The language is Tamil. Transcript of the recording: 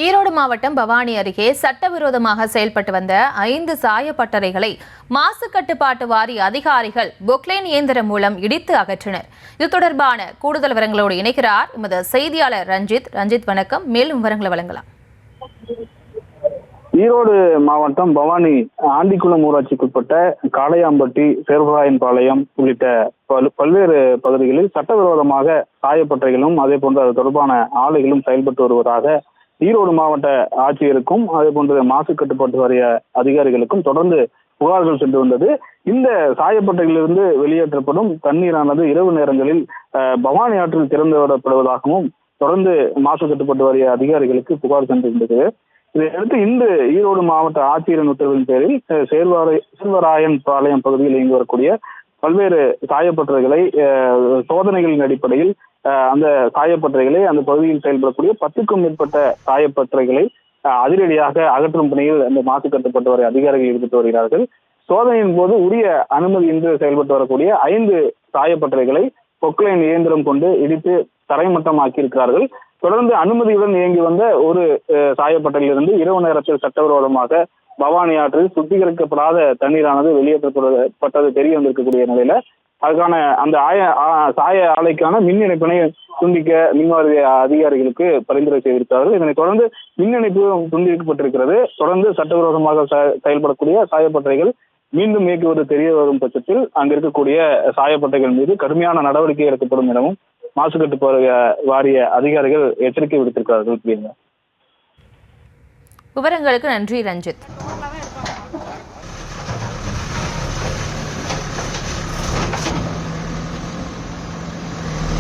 ஈரோடு மாவட்டம் பவானி அருகே சட்டவிரோதமாக செயல்பட்டு வந்த 5 சாயப்பட்டறைகளை மாசு கட்டுப்பாட்டு வாரிய அதிகாரிகள் பொக்லைன் இயந்திரம் மூலம் இடித்து அகற்றினர். இது தொடர்பான கூடுதல் விவரங்களோடு இணைக்கிறார் எமது செய்தியாளர் ரஞ்சித். ரஞ்சித், வணக்கம். மேலும் விவரங்களை வழங்கலாம். ஈரோடு மாவட்டம் பவானி ஆண்டிக்குளம் ஊராட்சிக்குட்பட்ட காளையாம்பட்டி, சேர்வராயன்பாளையம் உள்ளிட்ட பல்வேறு பகுதிகளில் சட்டவிரோதமாக சாயப்பட்டறைகளும் அதே போன்று அது தொடர்பான ஆலைகளும் செயல்பட்டு வருவதாக ஈரோடு மாவட்ட ஆட்சியருக்கும் அதே போன்ற மாசு கட்டுப்பாட்டு வாரிய அதிகாரிகளுக்கும் தொடர்ந்து புகார்கள் சென்று வந்தது. இந்த சாயப்பட்டறையிலிருந்து வெளியேற்றப்படும் தண்ணீரானது இரவு நேரங்களில் பவானி ஆற்றில் திறந்து விடப்படுவதாகவும் தொடர்ந்து மாசு கட்டுப்பாட்டு வாரிய அதிகாரிகளுக்கு புகார் சென்றிருந்தது. இதையடுத்து இன்று ஈரோடு மாவட்ட ஆட்சியரின் உத்தரவின் பேரில் சேர்வராயன் பாளையம் பகுதியில் இயங்கி வரக்கூடிய பல்வேறு சாயப்பட்டறைகளை சோதனைகளின் அடிப்படையில் அந்த சாயப்பட்டறைகளை அந்த பகுதியில் செயல்படக்கூடிய 10க்கும் மேற்பட்ட சாயப்பட்டறைகளை அதிரடியாக அகற்றும் பணியில் அந்த மாசு கட்டுப்பாட்டு வாரிய அதிகாரிகள் ஈடுபட்டு வருகிறார்கள். சோதனையின் போது உரிய அனுமதியின்றி செயல்பட்டு வரக்கூடிய 5 சாயப்பட்டறைகளை பொக்லைன் இயந்திரம் கொண்டு இடித்து தரைமட்டமாக்கி இருக்கிறார்கள். தொடர்ந்து அனுமதியுடன் இயங்கி வந்த ஒரு சாயப்பட்டறையிலிருந்து இரவு நேரத்தில் சட்டவிரோதமாக பவானி ஆற்றில் சுத்திகரிக்கப்படாத தண்ணீரானது வெளியேற்றப்பட்டது தெரிய வந்திருக்கக்கூடிய நிலையில அதுக்கான அந்த சாய ஆலைக்கான மின் இணைப்பினை துண்டிக்க மின்வாரிய அதிகாரிகளுக்கு பரிந்துரை செய்திருக்கிறார்கள். இதனைத் தொடர்ந்து மின் இணைப்பு துண்டிக்கப்பட்டிருக்கிறது. தொடர்ந்து சட்டவிரோதமாக செயல்படக்கூடிய சாயப்பட்டறைகள் மீண்டும் இயக்குவது தெரிய வரும் பட்சத்தில் அங்கு இருக்கக்கூடிய சாயப்பட்டறைகள் மீது கடுமையான நடவடிக்கை எடுக்கப்படும் எனவும் மாசு கட்டுப்பாட்டு வாரிய அதிகாரிகள் எச்சரிக்கை விடுத்திருக்கிறார்கள். விவரங்களுக்கு நன்றி ரஞ்சித்.